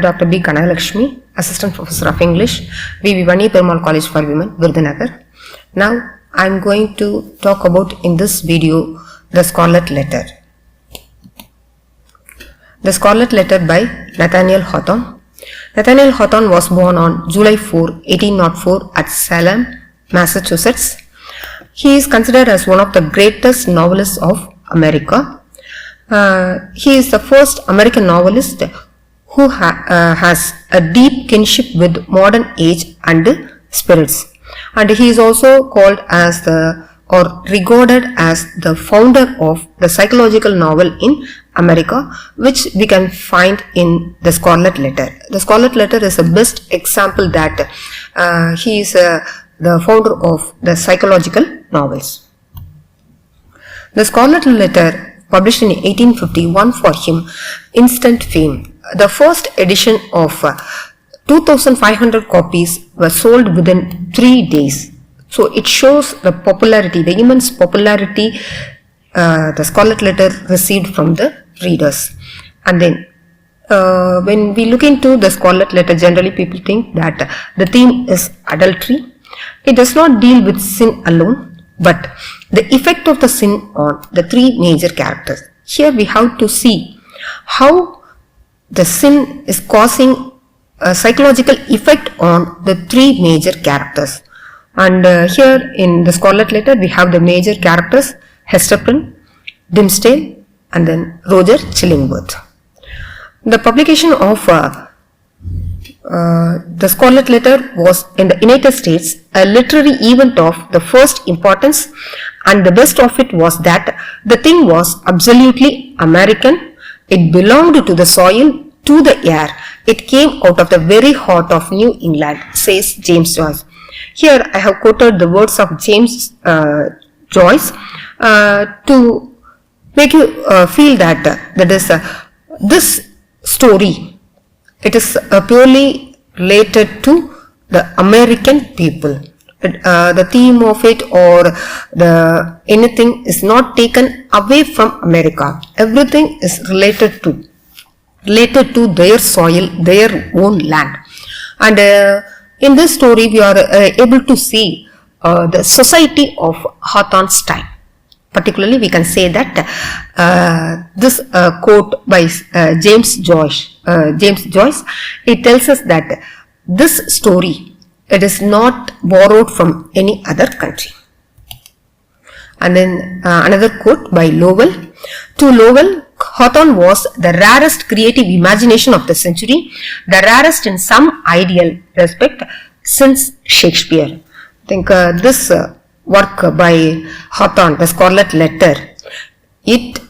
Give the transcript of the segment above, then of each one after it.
Dr. B. Kanalakshmi, Assistant Professor of English, V.V. Vani Perumal College for Women, Virudhunagar. Now, I am going to talk about in this video the Scarlet Letter. The Scarlet Letter by Nathaniel Hawthorne. Nathaniel Hawthorne was born on July 4, 1804 at Salem, Massachusetts. He is considered as one of the greatest novelists of America. He is the first American novelist who has a deep kinship with modern age and spirits. And he is also called as regarded as the founder of the psychological novel in America, which we can find in the Scarlet Letter. The Scarlet Letter is the best example that he is the founder of the psychological novels. The Scarlet Letter, published in 1850, won for him instant fame. The first edition of 2,500 copies were sold within 3 days. So it shows the popularity, the immense popularity the Scarlet Letter received from the readers. And then when we look into the Scarlet Letter, generally people think that the theme is adultery. It does not deal with sin alone, but the effect of the sin on the 3 major characters. Here we have to see how the sin is causing a psychological effect on the 3 major characters. And here in the Scarlet Letter we have the major characters: Hester Prynne, Dimmesdale, and then Roger Chillingworth. The publication of the Scarlet Letter was in the United States a literary event of the first importance, and the best of it was that the thing was absolutely American. It belonged to the soil, to the air. It came out of the very heart of New England, says James Joyce. Here I have quoted the words of James Joyce to make you feel that this story, it is purely related to the American people. The theme of it or anything is not taken away from America. Everything is related to their soil, their own land. And in this story we are able to see the society of Hawthorne's time. Particularly we can say that this quote by James Joyce, it tells us that this story, it is not borrowed from any other country. And then another quote by Lowell. To Lowell, Hawthorne was the rarest creative imagination of the century, the rarest in some ideal respect since Shakespeare. I think this work by Hawthorne, the Scarlet Letter, it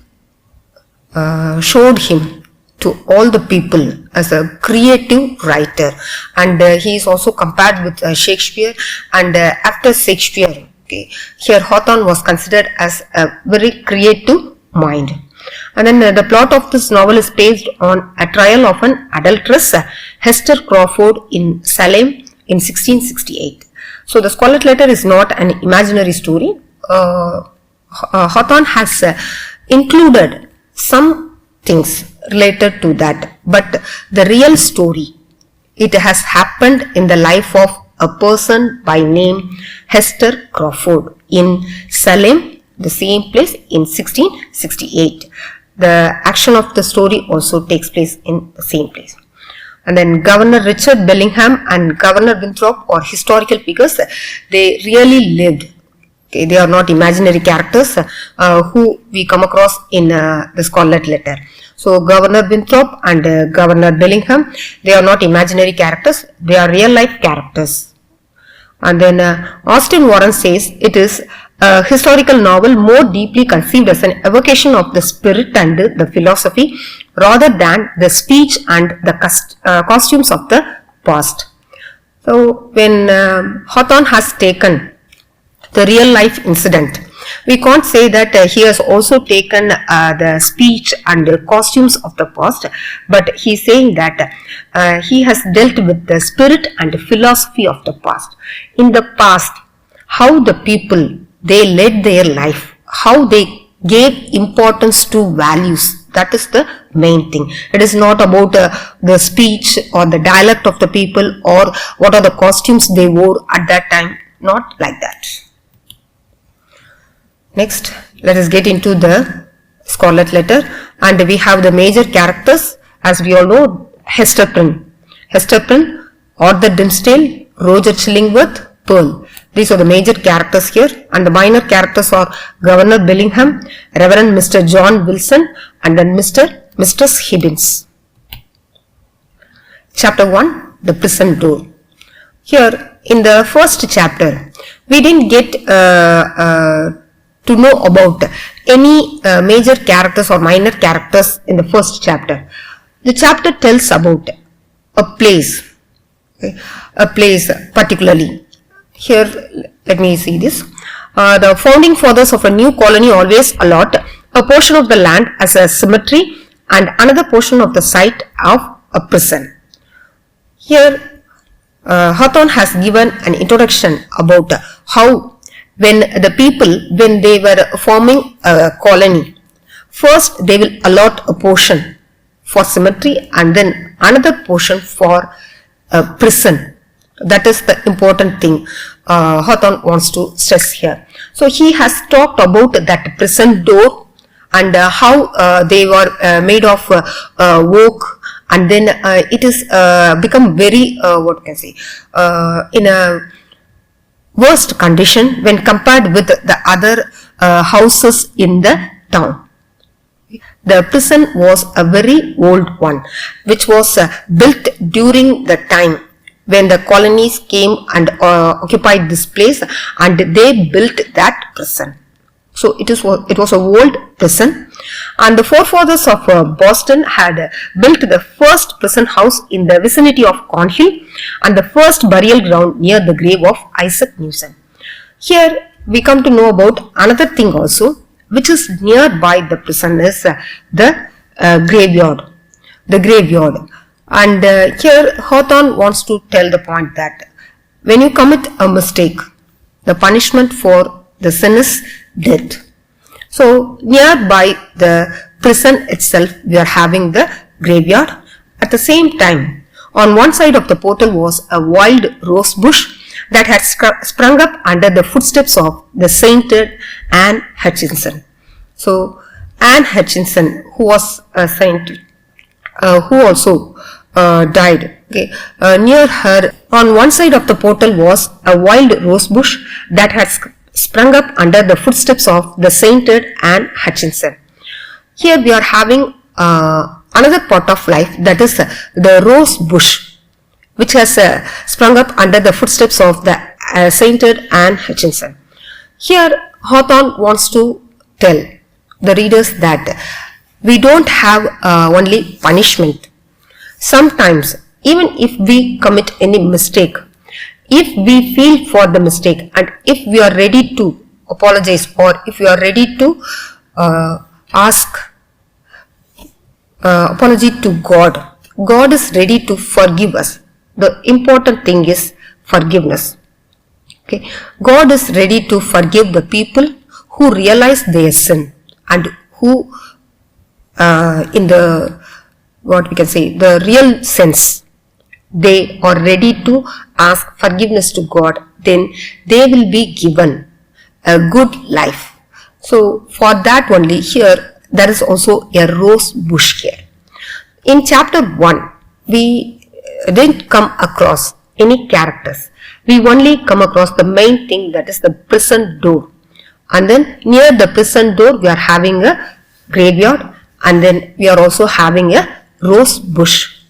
showed him to all the people as a creative writer, and he is also compared with Shakespeare. And after Shakespeare, here Hawthorne was considered as a very creative mind. And then the plot of this novel is based on a trial of an adulteress, Hester Crawford, in Salem in 1668. So the Scarlet Letter is not an imaginary story. Hawthorne has included some things related to that, but the real story, it has happened in the life of a person by name Hester Crawford in Salem, the same place, in 1668. The action of the story also takes place in the same place. And then Governor Richard Bellingham and Governor Winthrop are historical figures. They really lived. They are not imaginary characters who we come across in the Scarlet Letter. So Governor Winthrop and Governor Bellingham, they are not imaginary characters. They are real life characters. And then Austin Warren says it is a historical novel more deeply conceived as an evocation of the spirit and the philosophy rather than the speech and the costumes of the past. So when Hawthorne has taken the real life incident, we can't say that he has also taken the speech and the costumes of the past, but he is saying that he has dealt with the spirit and the philosophy of the past. In the past, how the people, they led their life, how they gave importance to values, That is the main thing. It is not about the speech or the dialect of the people or what are the costumes they wore at that time. Not like that. Next, let us get into the Scarlet letter, and we have the major characters. As we all know, Hester Prynne, Arthur Dimmesdale, Roger Chillingworth, Pearl. These are the major characters here, and the minor characters are Governor Bellingham, Reverend Mr. John Wilson, and then Mistress Hibbins. Chapter 1, the prison door. Here in the first chapter, we didn't get to know about any major characters or minor characters in the first chapter. The chapter tells about a place, okay, a place particularly. Here, let me see this. The founding fathers of a new colony always allot a portion of the land as a cemetery and another portion of the site of a prison. Here, Hawthorne has given an introduction about how when they were forming a colony, first they will allot a portion for cemetery and then another portion for a prison. That is the important thing Hawthorne wants to stress here. So he has talked about that prison door and how they were made of oak, and then it is become very in a worst condition when compared with the other houses in the town. The prison was a very old one, which was built during the time when the colonies came and occupied this place, and they built that prison. So it was an old prison, and the forefathers of Boston had built the first prison house in the vicinity of Cornhill and the first burial ground near the grave of Isaac Newton. Here we come to know about another thing also, which is nearby the prison, is the graveyard. The graveyard. And here Hawthorne wants to tell the point that when you commit a mistake, the punishment for the sin is death. So nearby the prison itself, we are having the graveyard. At the same time, on one side of the portal was a wild rose bush that had sprung up under the footsteps of the sainted Anne Hutchinson. So Anne Hutchinson, who was a saint, who also died. Okay. Near her, on one side of the portal was a wild rose bush that had sprung up under the footsteps of the sainted Anne Hutchinson. Here we are having another part of life, that is the rose bush, which has sprung up under the footsteps of the sainted Anne Hutchinson. Here Hawthorne wants to tell the readers that we don't have only punishment. Sometimes, even if we commit any mistake, if we feel for the mistake and if we are ready to apologize or if we are ready to ask apology to God, God is ready to forgive us. The important thing is forgiveness. Okay. God is ready to forgive the people who realize their sin and who in the the real sense, they are ready to ask forgiveness to God, then they will be given a good life. So for that only, here there is also a rose bush here. In chapter 1, we didn't come across any characters. We only come across the main thing, that is the prison door. And then near the prison door we are having a graveyard, and then we are also having a rose bush.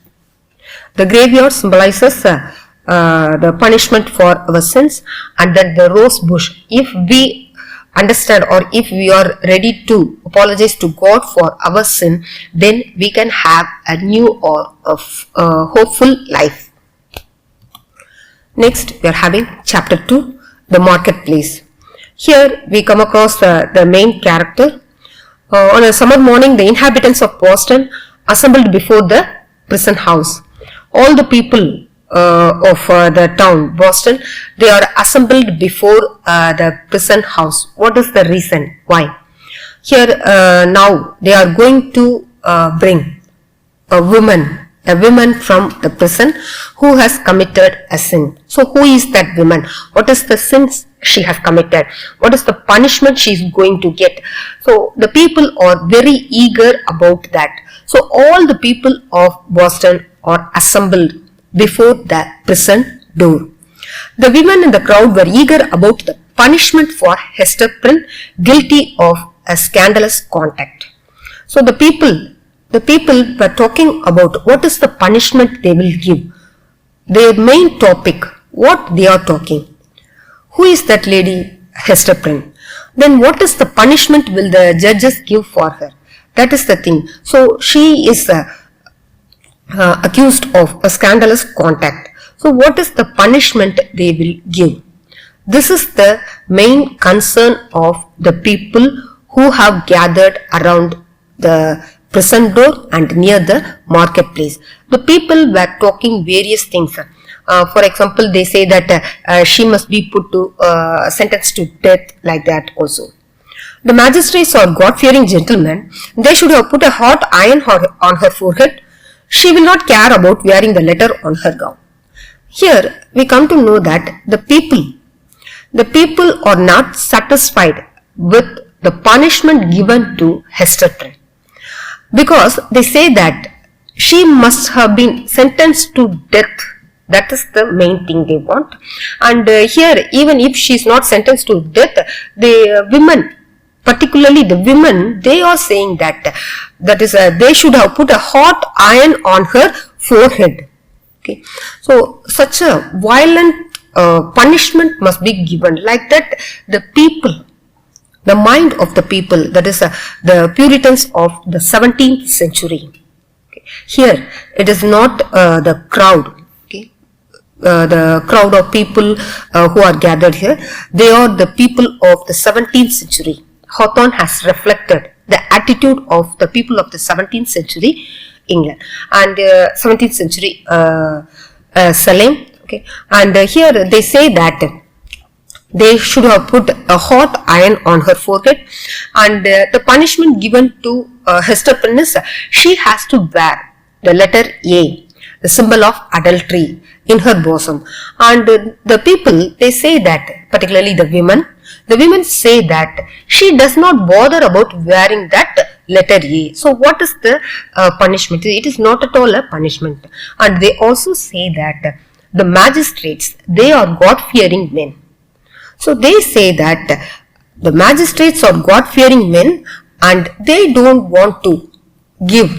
The graveyard symbolizes the punishment for our sins, and then the rose bush, if we understand or if we are ready to apologize to God for our sin, then we can have a new or a hopeful life. Next we are having chapter 2, the marketplace. Here we come across the main character. On a summer morning, the inhabitants of Boston assembled before the prison house. All the people of the town Boston, they are assembled before the prison house. What is the reason? Why? Here now they are going to bring a woman from the prison who has committed a sin. So who is that woman? What is the sins she has committed? What is the punishment she is going to get? So the people are very eager about that. So all the people of Boston are assembled before the prison door. The women in the crowd were eager about the punishment for Hester Prynne, guilty of a scandalous conduct. So the people were talking about what is the punishment they will give. Their main topic, what they are talking. Who is that lady Hester Prynne? Then what is the punishment will the judges give for her? That is the thing. So she is accused of a scandalous conduct. So what is the punishment they will give? This is the main concern of the people who have gathered around the prison door and near the marketplace. The people were talking various things. For example, they say that she must be put to sentenced to death, like that also. The magistrates are God-fearing gentlemen. They should have put a hot iron on her forehead. She will not care about wearing the letter on her gown. Here we come to know that the people are not satisfied with the punishment given to Hester Prynne, because they say that she must have been sentenced to death. That is the main thing they want. And here, even if she is not sentenced to death, the women, particularly the women, they are saying that they should have put a hot iron on her forehead. Okay, so such a violent punishment must be given, like that the people, the mind of the people, that is the Puritans of the 17th century. Okay. Here it is not the crowd. Okay. The crowd of people who are gathered here, they are the people of the 17th century. Hawthorne has reflected the attitude of the people of the 17th century England and 17th century Salem. Okay. And here they say that they should have put a hot iron on her forehead, and the punishment given to Hester Prynne is she has to wear the letter A, the symbol of adultery, in her bosom. And the people, they say that, particularly the women say that she does not bother about wearing that letter A. So what is the punishment? It is not at all a punishment. And they also say that the magistrates, they are God-fearing men. So they say that the magistrates are God-fearing men and they don't want to give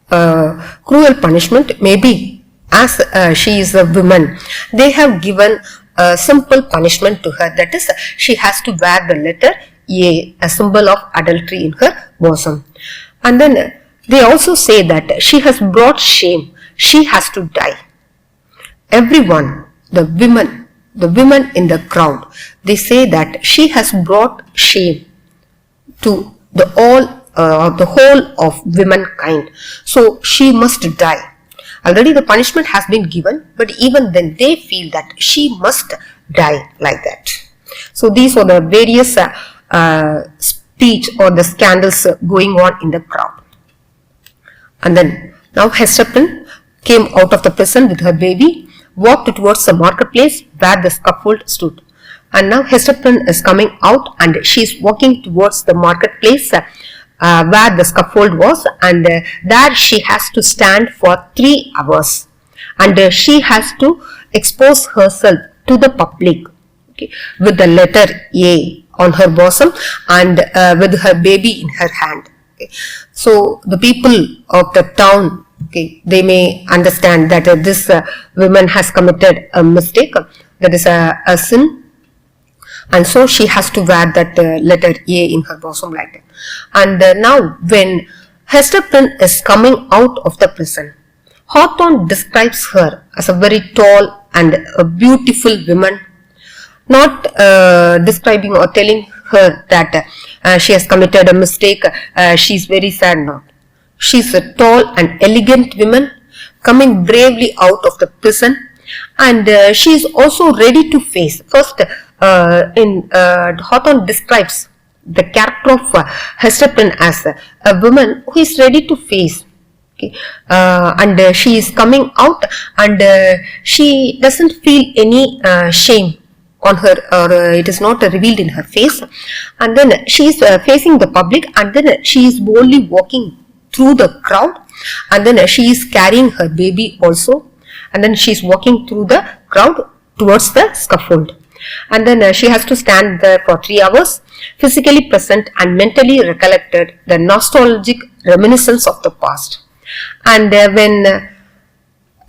cruel punishment. Maybe as she is a woman, they have given a simple punishment to her, that is she has to wear the letter A, symbol of adultery, in her bosom. And then they also say that she has brought shame, she has to die. Everyone, the women in the crowd, they say that she has brought shame to the whole of womankind. So she must die. Already the punishment has been given, but even then they feel that she must die, like that. So these are the various speech or the scandals going on in the crowd. And then now Hester Prynne came out of the prison with her baby, walked towards the marketplace where the scaffold stood. And now Hester Prynne is coming out and she is walking towards the marketplace where the scaffold was, and there she has to stand for 3 hours, and she has to expose herself to the public, okay, with the letter A on her bosom and with her baby in her hand. Okay. So the people of the town, okay, they may understand that this woman has committed a mistake, that is a sin, and so she has to wear that letter A in her bosom, like that. And now when Hester Prynne is coming out of the prison, Hawthorne describes her as a very tall and a beautiful woman, not describing or telling her that she has committed a mistake, she is very sad, not. She is a tall and elegant woman coming bravely out of the prison, and she is also ready to face. First, Hawthorne describes the character of Hester Prynne as a woman who is ready to face. Okay. And she is coming out, and she doesn't feel any shame on her, or it is not revealed in her face. And then she is facing the public, and then she is boldly walking through the crowd, and then she is carrying her baby also, and then she is walking through the crowd towards the scaffold. And then she has to stand there for 3 hours, physically present and mentally recollected the nostalgic reminiscence of the past. And when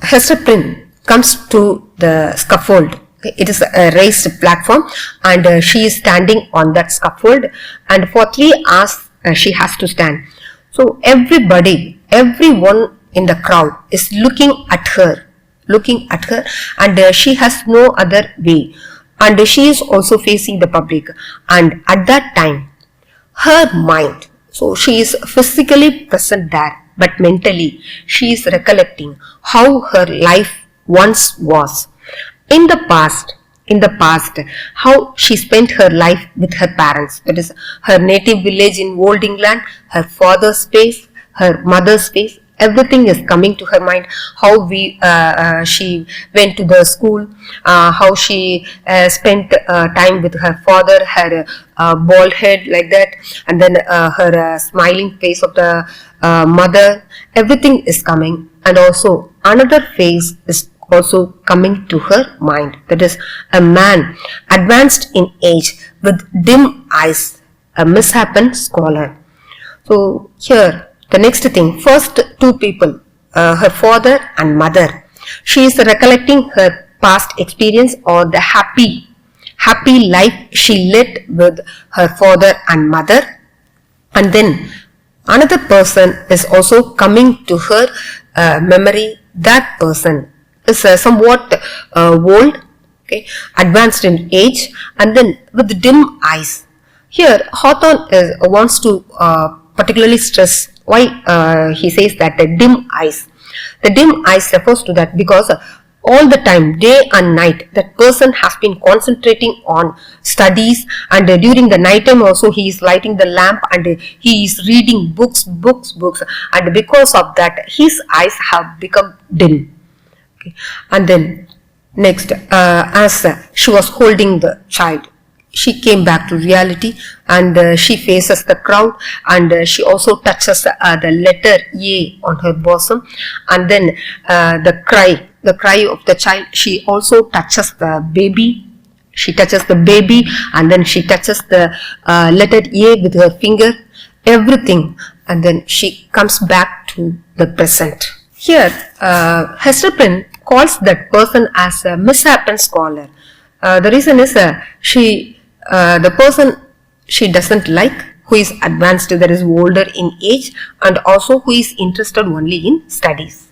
Hester Prynne comes to the scaffold, it is a raised platform, and she is standing on that scaffold, and for 3 hours she has to stand. So everyone in the crowd is looking at her, and she has no other way, and she is also facing the public. And at that time, her mind, so she is physically present there, but mentally she is recollecting how her life once was. In the past, how she spent her life with her parents, that is her native village in Old England, her father's face, her mother's face, everything is coming to her mind. How she went to the school, how she spent time with her father, her bald head like that, and then her smiling face of the mother, everything is coming. And also another face is also coming to her mind, that is a man advanced in age with dim eyes, a misshapen scholar. So here the next thing, first 2 people, her father and mother, she is recollecting her past experience or the happy life she led with her father and mother. And then another person is also coming to her memory. That person is somewhat old, okay, advanced in age, and then with dim eyes. Here Hawthorne wants to particularly stress why he says that the dim eyes. The dim eyes refers to that because all the time, day and night, that person has been concentrating on studies, and during the night time also he is lighting the lamp and he is reading books, and because of that his eyes have become dim. Okay. And then next, as she was holding the child, she came back to reality, and she faces the crowd, and she also touches the letter A on her bosom, and then the cry of the child, she also touches the baby. She touches the baby, and then she touches the letter A with her finger, everything, and then she comes back to the present. Here Hester Prynne calls that person as a misshapen scholar. The reason is the person she doesn't like, who is advanced, that is older in age, and also who is interested only in studies.